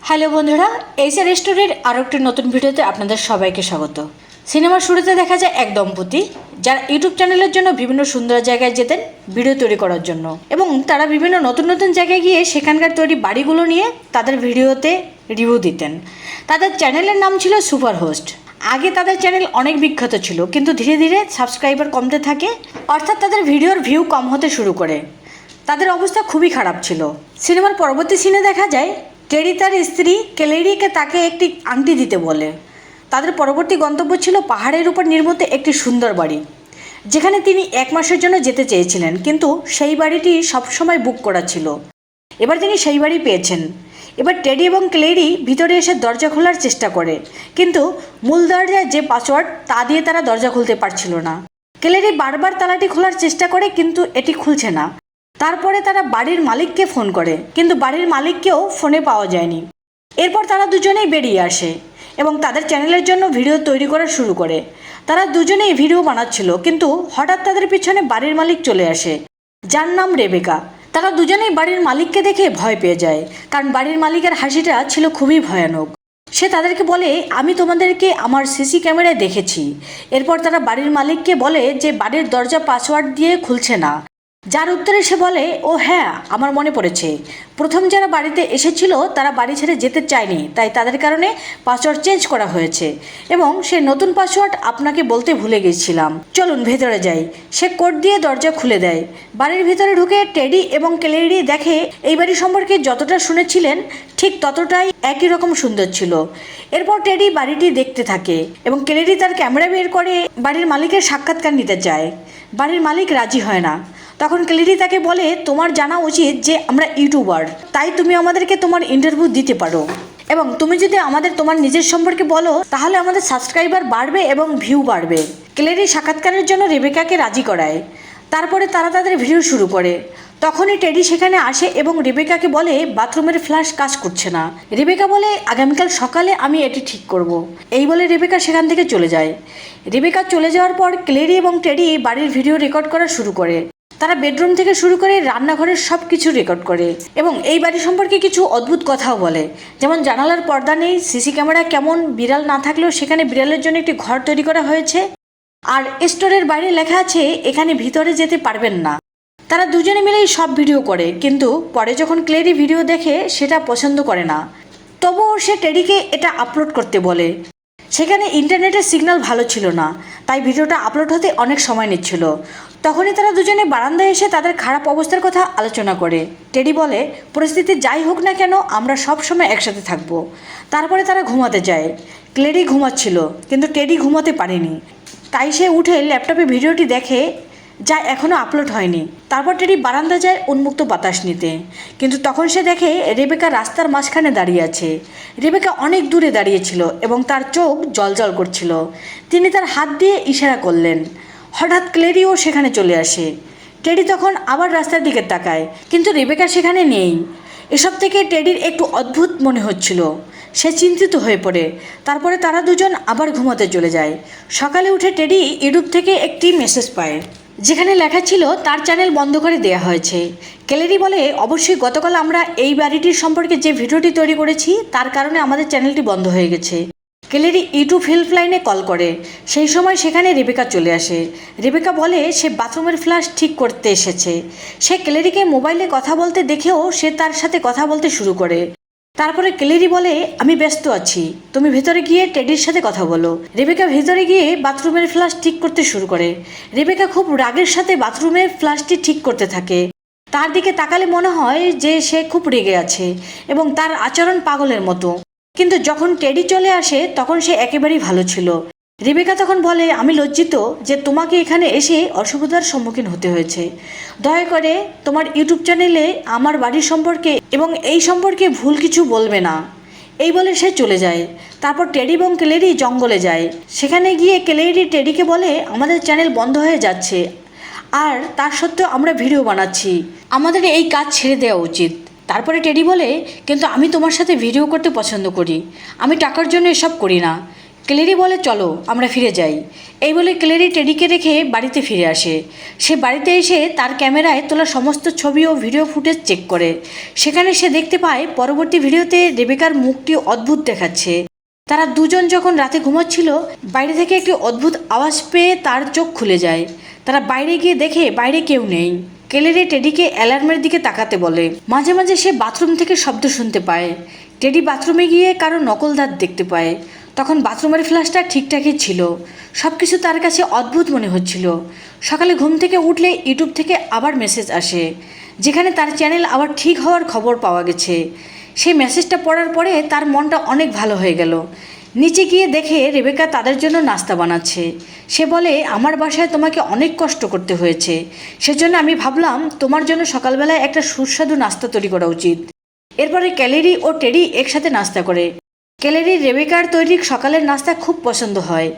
Hello বন্ধুরা, HR স্টোরির আরও একটি নতুন ভিডিওতে আপনাদের সবাইকে স্বাগত। সিনেমার শুরুতে দেখা যায় এক দম্পতি যারা ইউটিউব চ্যানেলের জন্য বিভিন্ন সুন্দর জায়গায় যেতেন ভিডিও তৈরি করার জন্য, এবং তারা বিভিন্ন নতুন নতুন জায়গায় গিয়ে সেখানকার তৈরি বাড়িগুলো নিয়ে তাদের ভিডিওতে রিভিউ দিতেন। তাদের চ্যানেলের নাম ছিল সুপার হোস্ট। আগে তাদের চ্যানেল অনেক বিখ্যাত ছিল, কিন্তু ধীরে ধীরে সাবস্ক্রাইবার কমতে থাকে, অর্থাৎ তাদের ভিডিওর ভিউ কম হতে শুরু করে। তাদের অবস্থা খুবই খারাপ ছিল। সিনেমার পরবর্তী সিনে দেখা যায় টেরি তার স্ত্রী কেলেরিকে তাকে একটি আংটি দিতে বলে। তাদের পরবর্তী গন্তব্য ছিল পাহাড়ের উপর নির্মিত একটি সুন্দর বাড়ি, যেখানে তিনি 1 মাসের জন্য যেতে চেয়েছিলেন, কিন্তু সেই বাড়িটি সবসময় বুক করা ছিল। এবার তিনি সেই বাড়ি পেয়েছেন। এবার টেডি এবং ক্লেরি ভিতরে এসে দরজা খোলার চেষ্টা করে, কিন্তু মূল দরজায় যে পাসওয়ার্ড তা দিয়ে তারা দরজা খুলতে পারছিল না। ক্লেরি বারবার তালাটি খোলার চেষ্টা করে, কিন্তু এটি খুলছে না। তারপরে তারা বাড়ির মালিককে ফোন করে, কিন্তু বাড়ির মালিককেও ফোনে পাওয়া যায়নি। এরপর তারা দুজনেই বেরিয়ে আসে এবং তাদের চ্যানেলের জন্য ভিডিও তৈরি করা শুরু করে। তারা দুজনেই ভিডিও বানাচ্ছিল, কিন্তু হঠাৎ তাদের পিছনে বাড়ির মালিক চলে আসে, যার নাম রেবেকা। তারা দুজনেই বাড়ির মালিককে দেখে ভয় পেয়ে যায়, কারণ বাড়ির মালিকের হাসিটা ছিল খুবই ভয়ানক। সে তাদেরকে বলে, আমি তোমাদেরকে আমার সিসি ক্যামেরায় দেখেছি। এরপর তারা বাড়ির মালিককে বলে যে বাড়ির দরজা পাসওয়ার্ড দিয়ে খুলছে না, যার উত্তরে সে বলে, ও হ্যাঁ, আমার মনে পড়েছে, প্রথম যারা বাড়িতে এসেছিল তারা বাড়ি ছেড়ে যেতে চায়নি, তাই তাদের কারণে পাসওয়ার্ড চেঞ্জ করা হয়েছে, এবং সে নতুন পাসওয়ার্ড আপনাকে বলতে ভুলে গেছিলাম। চলুন ভেতরে যাই। সে কোড দিয়ে দরজা খুলে দেয়। বাড়ির ভিতরে ঢুকে টেডি এবং ক্লেরি দেখে এই বাড়ি সম্পর্কে যতটা শুনেছিলেন ঠিক ততটাই একই রকম সুন্দর ছিল। এরপর টেডি বাড়িটি দেখতে থাকে এবং ক্লেরি তার ক্যামেরা বের করে বাড়ির মালিকের সাক্ষাৎকার নিতে চায়। বাড়ির মালিক রাজি হয় না। তখন ক্লেরি তাকে বলে, তোমার জানা উচিত যে আমরা ইউটিউবার, তাই তুমি আমাদেরকে তোমার ইন্টারভিউ দিতে পারো, এবং তুমি যদি আমাদের তোমার নিজের সম্পর্কে বলো তাহলে আমাদের সাবস্ক্রাইবার বাড়বে এবং ভিউ বাড়বে। ক্লেরি সাক্ষাৎকারের জন্য রেবেকাকে রাজি করায়। তারপরে তারা তাদের ভিডিও শুরু করে। তখনই টেডি সেখানে আসে এবং রেবেকাকে বলে বাথরুমের ফ্ল্যাশ কাজ করছে না। রেবেকা বলে, আগামীকাল সকালে আমি এটি ঠিক করব। এই বলে রেবেকা সেখান থেকে চলে যায়। রেবেকা চলে যাওয়ার পর ক্লেরি এবং টেডি বাড়ির ভিডিও রেকর্ড করা শুরু করে। তারা বেডরুম থেকে শুরু করে রান্নাঘরের সব কিছু রেকর্ড করে এবং এই বাড়ি সম্পর্কে কিছু অদ্ভুত কথাও বলে, যেমন জানালার পর্দা নেই, সিসি ক্যামেরা কেমন, বিড়াল না থাকলেও সেখানে বিড়ালের জন্য একটি ঘর তৈরি করা হয়েছে, আর স্টোরের বাইরে লেখা আছে এখানে ভিতরে যেতে পারবেন না। তারা দুজনে মিলেই সব ভিডিও করে, কিন্তু পরে যখন ক্লেরি ভিডিও দেখে সেটা পছন্দ করে না। তবুও সে টেডিকে এটা আপলোড করতে বলে। সেখানে ইন্টারনেটের সিগন্যাল ভালো ছিল না, তাই ভিডিওটা আপলোড হতে অনেক সময় নিচ্ছিল। তখনই তারা দুজনে বারান্দায় এসে তাদের খারাপ অবস্থার কথা আলোচনা করে। টেডি বলে, পরিস্থিতি যাই হোক না কেন আমরা সব সময় একসাথে থাকবো। তারপরে তারা ঘুমাতে যায়। ক্লেরি ঘুমাচ্ছিল, কিন্তু টেডি ঘুমাতে পারেনি, তাই সে উঠে ল্যাপটপে ভিডিওটি দেখে, যা এখনও আপলোড হয়নি। তারপর টেডি বারান্দা যায় উন্মুক্ত বাতাস নিতে, কিন্তু তখন সে দেখে রেবেকা রাস্তার মাঝখানে দাঁড়িয়ে আছে। রেবেকা অনেক দূরে দাঁড়িয়েছিল এবং তার চোখ জলজল করছিল। তিনি তার হাত দিয়ে ইশারা করলেন। হঠাৎ ক্লেরিও সেখানে চলে আসে। টেডি তখন আবার রাস্তার দিকে তাকায়, কিন্তু রেবেকা সেখানে নেই। এসব থেকে টেডির একটু অদ্ভুত মনে হচ্ছিল। সে চিন্তিত হয়ে পড়ে। তারপরে তারা দুজন আবার ঘুমাতে চলে যায়। সকালে উঠে টেডি ইউটিউব থেকে একটি মেসেজ পায়, যেখানে লেখা ছিল তার চ্যানেল বন্ধ করে দেওয়া হয়েছে। ক্লেরি বলে, অবশ্যই গতকাল আমরা এই বাড়িটির সম্পর্কে যে ভিডিওটি তৈরি করেছি তার কারণে আমাদের চ্যানেলটি বন্ধ হয়ে গেছে। ক্লেরি ইউটিউব হেল্পলাইনে কল করে। সেই সময় সেখানে রেবেকা চলে আসে। রেবেকা বলে সে বাথরুমের ফ্ল্যাশ ঠিক করতে এসেছে। সে ক্লেরিকে মোবাইলে কথা বলতে দেখেও সে তার সাথে কথা বলতে শুরু করে। তারপরে ক্লেরি বলে, আমি ব্যস্ত আছি, তুমি ভেতরে গিয়ে টেডির সাথে কথা বলো। রেবেকা ভেতরে গিয়ে বাথরুমের ফ্ল্যাশ ঠিক করতে শুরু করে। রেবেকা খুব রাগের সাথে বাথরুমের ফ্ল্যাশটি ঠিক করতে থাকে। তার দিকে তাকালে মনে হয় যে সে খুব রেগে আছে এবং তার আচরণ পাগলের মতো। কিন্তু যখন টেডি চলে আসে তখন সে একেবারেই ভালো ছিল। রেবেকা তখন বলে, আমি লজ্জিত যে তোমাকে এখানে এসে অসুবিধার সম্মুখীন হতে হয়েছে। দয়া করে তোমার ইউটিউব চ্যানেলে আমার বাড়ির সম্পর্কে এবং এই সম্পর্কে ভুল কিছু বলবে না। এই বলে সে চলে যায়। তারপর টেডি এবং ক্লেরি জঙ্গলে যায়। সেখানে গিয়ে ক্লেরি টেডিকে বলে, আমাদের চ্যানেল বন্ধ হয়ে যাচ্ছে, আর তার সত্ত্বেও আমরা ভিডিও বানাচ্ছি, আমাদের এই কাজ ছেড়ে দেওয়া উচিত। তারপরে টেডি বলে, কিন্তু আমি তোমার সাথে ভিডিও করতে পছন্দ করি, আমি টাকার জন্য এসব করি না। ক্লেরি বলে চলো আমরা ফিরে যাই। এই বলে ক্লেরি টেডিকে রেখে বাড়িতে ফিরে আসে। সে বাড়িতে এসে তার ক্যামেরায় তোলা সমস্ত ছবি ও ভিডিও ফুটেজ চেক করে। সেখানে সে দেখতে পায় পরবর্তী ভিডিওতে রেবেকার মুখটি অদ্ভুত দেখাচ্ছে। তারা দুজন যখন রাতে ঘুমাচ্ছিল, বাইরে থেকে একটি অদ্ভুত আওয়াজ পেয়ে তার চোখ খুলে যায়। তারা বাইরে গিয়ে দেখে বাইরে কেউ নেই। ক্লেরি টেডিকে অ্যালার্মের দিকে তাকাতে বলে। মাঝে মাঝে সে বাথরুম থেকে শব্দ শুনতে পায়। টেডি বাথরুমে গিয়ে কারো নকল দাঁত দেখতে পায়। তখন বাথরুমের ফ্ল্যাশটা ঠিকঠাকই ছিল। সব কিছু তার কাছে অদ্ভুত মনে হচ্ছিল। সকালে ঘুম থেকে উঠলে ইউটিউব থেকে আবার মেসেজ আসে, যেখানে তার চ্যানেল আবার ঠিক হওয়ার খবর পাওয়া গেছে। সেই মেসেজটা পড়ার পরে তার মনটা অনেক ভালো হয়ে গেল। নিচে গিয়ে দেখে রেবেকা তাদের জন্য নাস্তা বানাচ্ছে। সে বলে, আমার বাসায় তোমাকে অনেক কষ্ট করতে হয়েছে, সেজন্য আমি ভাবলাম তোমার জন্য সকালবেলায় একটা সুস্বাদু নাস্তা তৈরি করা উচিত। এরপরে ক্লেরি ও টেডি একসাথে নাস্তা করে। ক্লেরি রেবেকার তৈরি সকালের নাস্তা খুব পছন্দ হয়।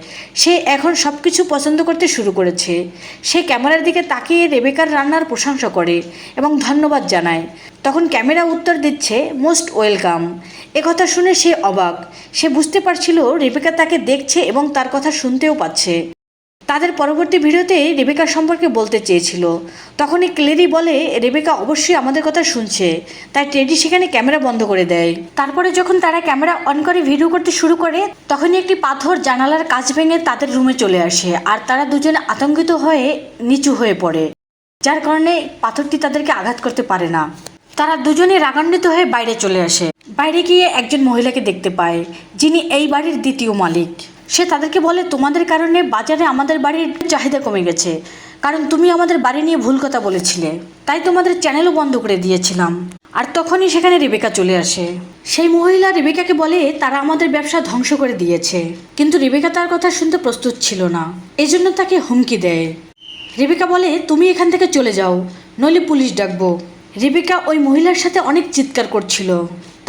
সে এখন সব কিছু পছন্দ করতে শুরু করেছে। সে ক্যামেরার দিকে তাকিয়ে রেবেকার রান্নার প্রশংসা করে এবং ধন্যবাদ জানায়। তখন ক্যামেরা উত্তর দিচ্ছে, মোস্ট ওয়েলকাম। একথা শুনে সে অবাক। সে বুঝতে পারছিল রেবেকা তাকে দেখছে এবং তার কথা শুনতেও পাচ্ছে। তাদের পরবর্তী ভিডিওতে রেবেকা সম্পর্কে বলতে চেয়েছিল। তখনই ক্লেরি বলে, রেবেকা অবশ্যই আমাদের কথা শুনছে। তাই টেডি সেখানে ক্যামেরা বন্ধ করে দেয়। তারপরে যখন তারা ক্যামেরা অন করে ভিডিও করতে শুরু করে, তখনই একটি পাথর জানালার কাঁচ ভেঙে তাদের রুমে চলে আসে। আর তারা দুজনে আতঙ্কিত হয়ে নিচু হয়ে পড়ে, যার কারণে পাথরটি তাদেরকে আঘাত করতে পারে না। তারা দুজনে রাগান্বিত হয়ে বাইরে চলে আসে। বাইরে গিয়ে একজন মহিলাকে দেখতে পায়, যিনি এই বাড়ির দ্বিতীয় মালিক। সে তাদেরকে বলে, তোমাদের কারণে বাজারে আমাদের বাড়ির চাহিদা কমে গেছে, কারণ তুমি আমাদের বাড়ি নিয়ে ভুল কথা বলেছিলে, তাই তোমাদের চ্যানেলও বন্ধ করে দিয়েছিলাম। আর তখনই সেখানে রেবেকা চলে আসে। সেই মহিলা রেবেকাকে বলে, তারা আমাদের ব্যবসা ধ্বংস করে দিয়েছে। কিন্তু রেবেকা তার কথা শুনতে প্রস্তুত ছিল না, এজন্য তাকে হুমকি দেয়। রেবেকা বলে, তুমি এখান থেকে চলে যাও, নইলে পুলিশ ডাকবো। রেবেকা ওই মহিলার সাথে অনেক চিৎকার করছিল।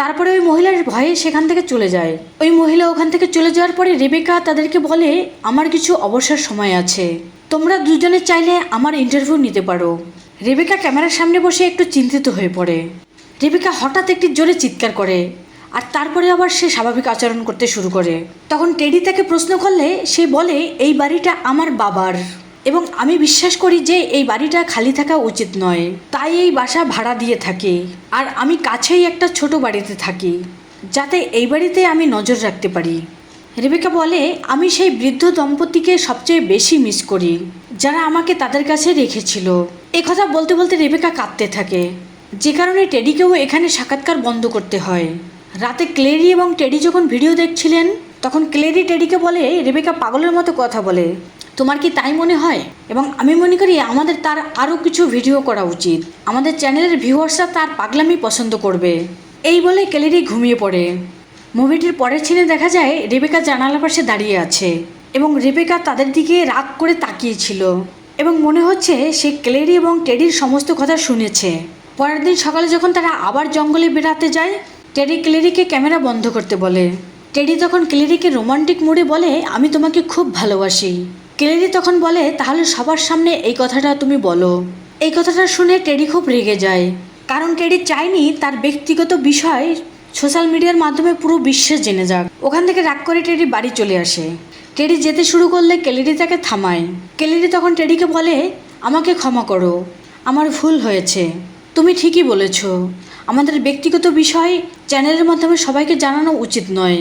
তারপরে ওই মহিলার ভয়ে সেখান থেকে চলে যায়। ওই মহিলা ওখান থেকে চলে যাওয়ার পরে রেবেকা তাদেরকে বলে, আমার কিছু অবসর সময় আছে, তোমরা দুজনে চাইলে আমার ইন্টারভিউ নিতে পারো। রেবেকা ক্যামেরার সামনে বসে একটু চিন্তিত হয়ে পড়ে। রেবেকা হঠাৎ একটি জোরে চিৎকার করে, আর তারপরে আবার সে স্বাভাবিক আচরণ করতে শুরু করে। তখন টেডি তাকে প্রশ্ন করলে সে বলে, এই বাড়িটা আমার বাবার এবং আমি বিশ্বাস করি যে এই বাড়িটা খালি থাকা উচিত নয়, তাই এই বাসা ভাড়া দিয়ে থাকি। আর আমি কাছেই একটা ছোট বাড়িতে থাকি, যাতে এই বাড়িতে আমি নজর রাখতে পারি। রেবেকা বলে, আমি সেই বৃদ্ধ দম্পতিকে সবচেয়ে বেশি মিস করি, যারা আমাকে তাদের কাছে রেখেছিল। এ কথা বলতে বলতে রেবেকা কাঁদতে থাকে, যে কারণে টেডিকেও এখানে সাক্ষাৎকার বন্ধ করতে হয়। রাতে ক্লেরি এবং টেডি যখন ভিডিও দেখছিলেন, তখন ক্লেরি টেডিকে বলে, রেবেকা পাগলের মতো কথা বলে, তোমার কি তাই মনে হয়? এবং আমি মনে করি আমাদের তার আরও কিছু ভিডিও করা উচিত, আমাদের চ্যানেলের ভিউয়ার্সরা তার পাগলামি পছন্দ করবে। এই বলে ক্লেরি ঘুমিয়ে পড়ে। মুভিটির পরের সিনে দেখা যায় রেবেকা জানালার পাশে দাঁড়িয়ে আছে এবং রেবেকা তাদের দিকে রাগ করে তাকিয়েছিল এবং মনে হচ্ছে সে ক্লেরি এবং টেডির সমস্ত কথা শুনেছে। পরের দিন সকালে যখন তারা আবার জঙ্গলে বেড়াতে যায়, টেডি ক্লেরিকে ক্যামেরা বন্ধ করতে বলে। টেডি তখন ক্লেরিকে রোমান্টিক মুডে বলে, আমি তোমাকে খুব ভালোবাসি। ক্লেরি তখন বলে, তাহলে সবার সামনে এই কথাটা তুমি বলো। এই কথাটা শুনে টেডি খুব রেগে যায়, কারণ টেডি চায়নি তার ব্যক্তিগত বিষয় সোশ্যাল মিডিয়ার মাধ্যমে পুরো বিশ্বে জেনে যাক। ওখান থেকে রাগ করে টেডি বাড়ি চলে আসে। টেডি যেতে শুরু করলে ক্লেরি তাকে থামায়। ক্লেরি তখন টেডিকে বলে, আমাকে ক্ষমা করো, আমার ভুল হয়েছে, তুমি ঠিকই বলেছ, আমাদের ব্যক্তিগত বিষয় চ্যানেলের মাধ্যমে সবাইকে জানানো উচিত নয়।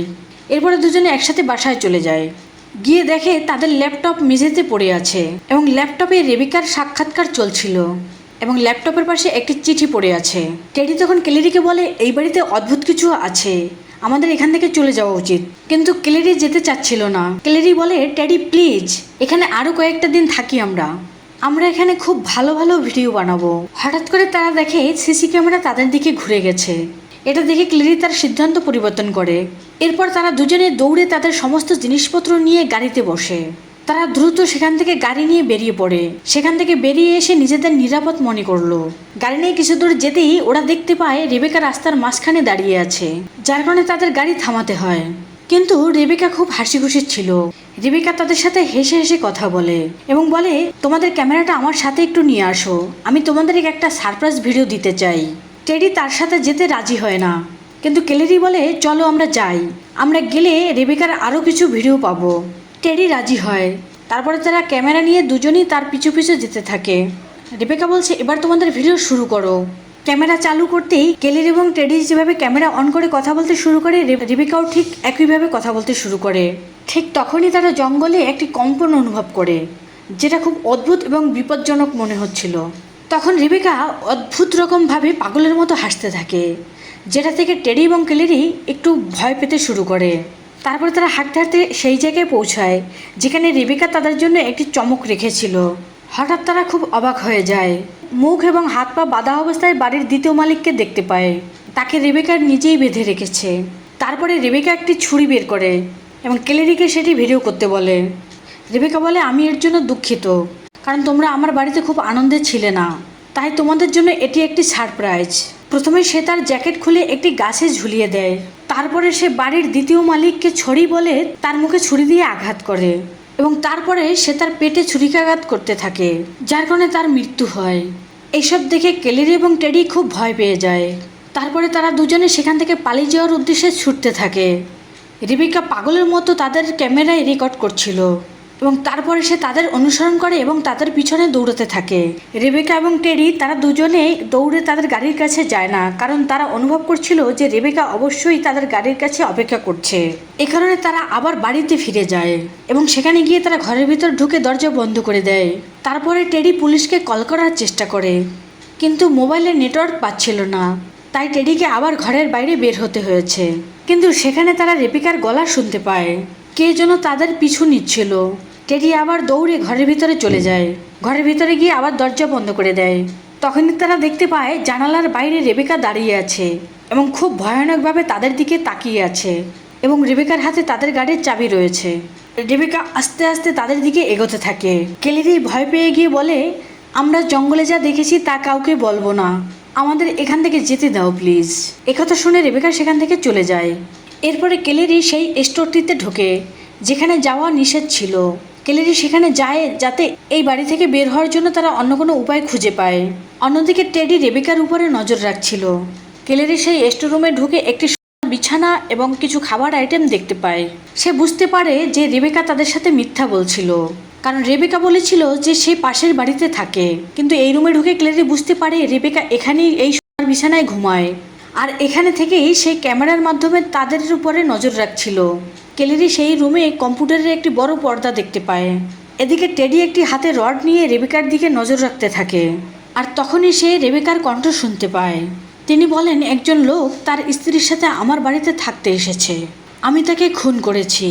এরপরে দুজনে একসাথে বাসায় চলে যায়। গিয়ে দেখে তাদের ল্যাপটপ মেঝেতে পড়ে আছে এবং ল্যাপটপে রেবেকার সাক্ষাৎকার চলছিল এবং ল্যাপটপের পাশে একটি চিঠি পড়ে আছে। টেডি তখন ক্লেরিকে বলে, এই বাড়িতে অদ্ভুত কিছু আছে, আমাদের এখান থেকে চলে যাওয়া উচিত। কিন্তু ক্লেরি যেতে চাচ্ছিল না। ক্লেরি বলে, টেডি প্লিজ, এখানে আরও কয়েকটা দিন থাকি, আমরা এখানে খুব ভালো ভালো ভিডিও বানাবো। হঠাৎ করে তারা দেখে সিসি ক্যামেরা তাদের দিকে ঘুরে গেছে। এটা দেখে ক্লেরি তার সিদ্ধান্ত পরিবর্তন করে। এরপর তারা দুজনে দৌড়ে তাদের সমস্ত জিনিসপত্র নিয়ে গাড়িতে বসে। তারা দ্রুত সেখান থেকে গাড়ি নিয়ে বেরিয়ে পড়ে। সেখান থেকে বেরিয়ে এসে নিজেদের নিরাপদ মনে করলো। গাড়ি নিয়ে কিছু দূর যেতেই ওরা দেখতে পায় রেবেকা রাস্তার মাঝখানে দাঁড়িয়ে আছে, যার কারণে তাদের গাড়ি থামাতে হয়। কিন্তু রেবেকা খুব হাসি খুশি ছিল। রেবেকা তাদের সাথে হেসে হেসে কথা বলে এবং বলে, তোমাদের ক্যামেরাটা আমার সাথে একটু নিয়ে আসো, আমি তোমাদের একটা সারপ্রাইজ ভিডিও দিতে চাই। টেডি তার সাথে যেতে রাজি হয় না, কিন্তু ক্যালেরি বলে চলো আমরা যাই, আমরা গেলে রেবেকার আরও কিছু ভিডিও পাবো। টেডি রাজি হয়। তারপরে তারা ক্যামেরা নিয়ে দুজনই তার পিছু পিছু যেতে থাকে। রেবেকা বলছে এবার তোমাদের ভিডিও শুরু করো। ক্যামেরা চালু করতেই ক্যালেরি এবং টেডি যেভাবে ক্যামেরা অন করে কথা বলতে শুরু করে, রেবেকাও ঠিক একইভাবে কথা বলতে শুরু করে। ঠিক তখনই তারা জঙ্গলে একটি কম্পন অনুভব করে, যেটা খুব অদ্ভুত এবং বিপজ্জনক মনে হচ্ছিল। তখন রেবেকা অদ্ভুত রকমভাবে পাগলের মতো হাসতে থাকে, যেটা থেকে টেডি এবং ক্যালেরি একটু ভয় পেতে শুরু করে। তারপর তারা হাঁটতে হাঁটতে সেই জায়গায় পৌঁছায় যেখানে রেবেকা তাদের জন্য একটি চমক রেখেছিল। হঠাৎ তারা খুব অবাক হয়ে যায়। মুখ এবং হাত পা বাঁধা অবস্থায় বাড়ির দ্বিতীয় মালিককে দেখতে পায়। তাকে রেবেকার নিজেই বেঁধে রেখেছে। তারপরে রেবেকা একটি ছুরি বের করে এবং ক্যালেরিকে সেটি ভিডিও করতে বলে। রেবেকা বলে আমি এর জন্য দুঃখিত, কারণ তোমরা আমার বাড়িতে খুব আনন্দে ছিলে না, তাই তোমাদের জন্য এটি একটি সারপ্রাইজ। প্রথমে সে তার জ্যাকেট খুলে একটি গাছে ঝুলিয়ে দেয়। তারপরে সে বাড়ির দ্বিতীয় মালিককে ছড়ি বলে তার মুখে ছুরি দিয়ে আঘাত করে এবং তারপরে সে তার পেটে ছুরিকাঘাত করতে থাকে, যার কারণে তার মৃত্যু হয়। এইসব দেখে ক্যালেরি এবং টেডি খুব ভয় পেয়ে যায়। তারপরে তারা দুজনে সেখান থেকে পালিয়ে যাওয়ার উদ্দেশ্যে ছুটতে থাকে। রেবেকা পাগলের মতো তাদের ক্যামেরায় রেকর্ড করছিল এবং তারপরে সে তাদের অনুসরণ করে এবং তাদের পিছনে দৌড়াতে থাকে। রেবেকা এবং টেডি তারা দুজনে দৌড়ে তাদের গাড়ির কাছে যায় না, কারণ তারা অনুভব করছিল যে রেবেকা অবশ্যই তাদের গাড়ির কাছে অপেক্ষা করছে। এ কারণে তারা আবার বাড়িতে ফিরে যায় এবং সেখানে গিয়ে তারা ঘরের ভিতর ঢুকে দরজা বন্ধ করে দেয়। তারপরে টেডি পুলিশকে কল করার চেষ্টা করে, কিন্তু মোবাইলে নেটওয়ার্ক পাচ্ছিল না, তাই টেডিকে আবার ঘরের বাইরে বের হতে হয়েছে। কিন্তু সেখানে তারা রেবেকার গলা শুনতে পায়, কে যেন তাদের পিছু নিচ্ছিল। টেডি আবার দৌড়ে ঘরের ভিতরে চলে যায়। ঘরের ভিতরে গিয়ে আবার দরজা বন্ধ করে দেয়। তখনই তারা দেখতে পায় জানালার বাইরে রেবেকা দাঁড়িয়ে আছে এবং খুব ভয়ানকভাবে তাদের দিকে তাকিয়ে আছে এবং রেবেকার হাতে তাদের গাড়ির চাবি রয়েছে। রেবেকা আস্তে আস্তে তাদের দিকে এগোতে থাকে। ক্যালেরি ভয় পেয়ে গিয়ে বলে আমরা জঙ্গলে যা দেখেছি তা কাউকে বলবো না, আমাদের এখান থেকে যেতে দাও প্লিজ। একথা শুনে রেবেকা সেখান থেকে চলে যায়। এরপরে ক্যালেরি সেই স্টোরটিতে ঢোকে যেখানে যাওয়া নিষেধ ছিল। ক্যালেরি সেখানে যায় যাতে এই বাড়ি থেকে বের হওয়ার জন্য তারা অন্য কোনো উপায় খুঁজে পায়। অন্যদিকে টেডি রেবেকার উপরে নজর রাখছিল। ক্যালেরি সেই স্টোররুমে ঢুকে একটি বিছানা এবং কিছু খাবার আইটেম দেখতে পায়। সে বুঝতে পারে যে রেবেকা তাদের সাথে মিথ্যা বলছিল, কারণ রেবেকা বলেছিল যে সে পাশের বাড়িতে থাকে। কিন্তু এই রুমে ঢুকে ক্যালেরি বুঝতে পারে রেবেকা এখানেই এই বিছানায় ঘুমায়, আর এখানে থেকেই সে ক্যামেরার মাধ্যমে তাদের উপরে নজর রাখছিল। ক্যালেরি সেই রুমে কম্পিউটারের একটি বড় পর্দা দেখতে পায়। এদিকে টেডি একটি হাতে রড নিয়ে রেবেকার দিকে নজর রাখতে থাকে, আর তখনই সে রেবেকার কণ্ঠ শুনতে পায়। তিনি বলেন একজন লোক তার স্ত্রীর সাথে আমার বাড়িতে থাকতে এসেছে, আমি তাকে খুন করেছি,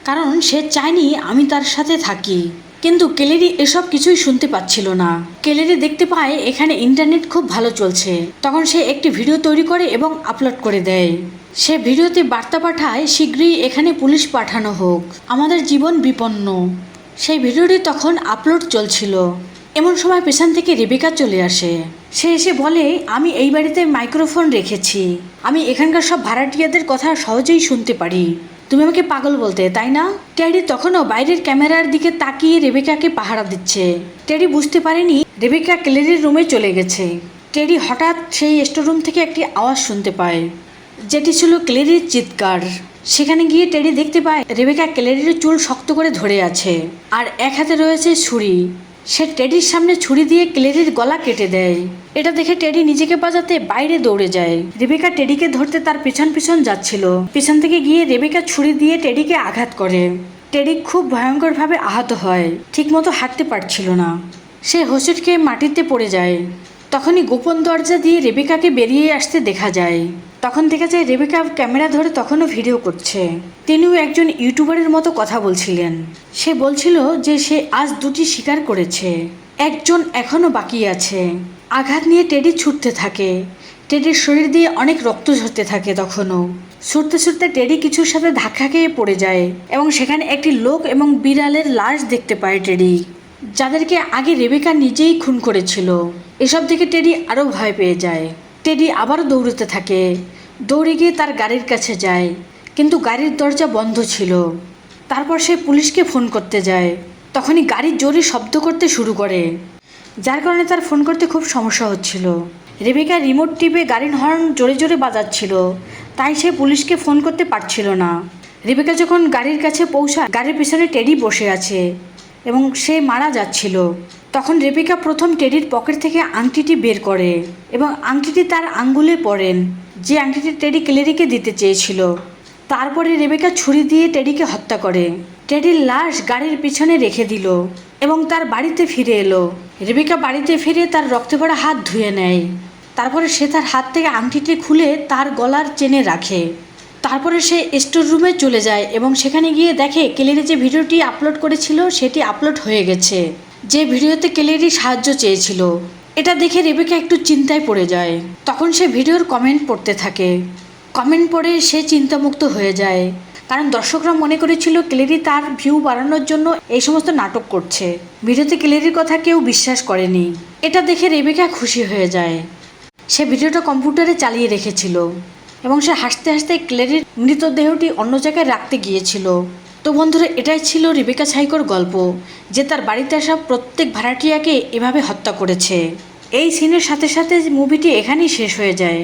কারণ সে চায়নি আমি তার সাথে থাকি। কিন্তু ক্যালেরি এসব কিছুই শুনতে পাচ্ছিল না। ক্যালেরি দেখতে পায় এখানে ইন্টারনেট খুব ভালো চলছে। তখন সে একটি ভিডিও তৈরি করে এবং আপলোড করে দেয়। সে ভিডিওতে বার্তা পাঠায় শীঘ্রই এখানে পুলিশ পাঠানো হোক, আমাদের জীবন বিপন্ন। সেই ভিডিওটি তখন আপলোড চলছিল। এমন সময় পেছন থেকে রেবেকা চলে আসে। সে এসে বলে আমি এই বাড়িতে মাইক্রোফোন রেখেছি, আমি এখানকার সব ভাড়াটিয়াদের কথা সহজেই শুনতে পারি, তুমি আমাকে পাগল বলতে তাই না? টেডি তখনও বাইরের ক্যামেরার দিকে তাকিয়ে রেবেকাকে পাহারা দিচ্ছে। টেডি বুঝতে পারেনি রেবেকা ক্যালেরির রুমে চলে গেছে। টেডি হঠাৎ সেই স্টোররুম থেকে একটি আওয়াজ শুনতে পায়, যেটি ছিল ক্যালেরির চিৎকার। সেখানে গিয়ে টেডি দেখতে পায় রেবেকা ক্যালেরির চুল শক্ত করে ধরে আছে, আর এক হাতে রয়েছে ছুরি। সে টেডির সামনে ছুরি দিয়ে ক্যালেরির গলা কেটে দেয়। এটা দেখে টেডি নিজেকে বাঁচাতে বাইরে দৌড়ে যায়। রেবেকা টেডিকে ধরতে তার পিছন পিছন যাচ্ছিল। পিছন থেকে গিয়ে রেবেকা ছুরি দিয়ে টেডিকে আঘাত করে। টেডি খুব ভয়ঙ্করভাবে আহত হয়, ঠিকমতো হাঁটতে পারছিল না। সে হোঁচট খেয়ে মাটিতে পড়ে যায়। তখনই গোপন দরজা দিয়ে রেবেকাকে বেরিয়ে আসতে দেখা যায়। তখন দেখা যায় রেবেকা ক্যামেরা ধরে তখনও ভিডিও করছে। তিনিও একজন ইউটিউবারের মতো কথা বলছিলেন। সে বলছিল যে সে আজ 2টি শিকার করেছে, একজন এখনও বাকি আছে। আঘাত নিয়ে টেডি ছুটতে থাকে। টেডির শরীর দিয়ে অনেক রক্ত ঝরতে থাকে। তখনও ছুটতে ছুটতে টেডি কিছুর সাথে ধাক্কা খেয়ে পড়ে যায় এবং সেখানে একটি লোক এবং বিড়ালের লাশ দেখতে পায় টেডি, যাদেরকে আগে রেবেকা নিজেই খুন করেছিল। এসব দেখে টেডি আরও ভয় পেয়ে যায়। টেডি আবারও দৌড়তে থাকে। দৌড়ে গিয়ে তার গাড়ির কাছে যায়, কিন্তু গাড়ির দরজা বন্ধ ছিল। তারপর সে পুলিশকে ফোন করতে যায়। তখনই গাড়ি জোরে শব্দ করতে শুরু করে, যার কারণে তার ফোন করতে খুব সমস্যা হচ্ছিল। রেবেকা রিমোট টিপে গাড়ির হর্ন জোরে জোরে বাজাচ্ছিল, তাই সে পুলিশকে ফোন করতে পারছিল না। রেবেকা যখন গাড়ির কাছে পৌঁছায়, গাড়ির পিছনে টেডি বসে আছে এবং সে মারা যাচ্ছিল। তখন রেবেকা প্রথম টেডির পকেট থেকে আংটিটি বের করে এবং আংটিটি তার আঙ্গুলে পরেন, যে আংটিটি টেডি ক্লেরিকে দিতে চেয়েছিল। তারপরে রেবেকা ছুরি দিয়ে টেডিকে হত্যা করে। টেডির লাশ গাড়ির পিছনে রেখে দিল এবং তার বাড়িতে ফিরে এলো। রেবেকা বাড়িতে ফিরে তার রক্তে ভরা হাত ধুয়ে নেয়। তারপরে সে তার হাত থেকে আংটিটি খুলে তার গলার চেনে রাখে। তারপরে সে স্টোর রুমে চলে যায় এবং সেখানে গিয়ে দেখে ক্লেরি যে ভিডিওটি আপলোড করেছিল সেটি আপলোড হয়ে গেছে, যে ভিডিওতে ক্লেরি সাহায্য চেয়েছিল। এটা দেখে রেবেকা একটু চিন্তায় পড়ে যায়। তখন সে ভিডিওর কমেন্ট পড়তে থাকে। কমেন্ট পড়ে সে চিন্তামুক্ত হয়ে যায়, কারণ দর্শকরা মনে করেছিল ক্লেরি তার ভিউ বাড়ানোর জন্য এই সমস্ত নাটক করছে। ভিডিওতে ক্লেরির কথা কেউ বিশ্বাস করেনি। এটা দেখে রেবেকা খুশি হয়ে যায়। সে ভিডিওটা কম্পিউটারে চালিয়ে রেখেছিল এবং সে হাসতে হাসতে ক্লেরির মৃতদেহটি অন্য জায়গায় রাখতে গিয়েছিল। তো বন্ধুরা, এটাই ছিল রেবেকা ছাইকোর গল্প, যে তার বাড়িতে আসা প্রত্যেক ভাড়াটিয়াকে এভাবে হত্যা করেছে। এই সিনের সাথে সাথে মুভিটি এখানেই শেষ হয়ে যায়।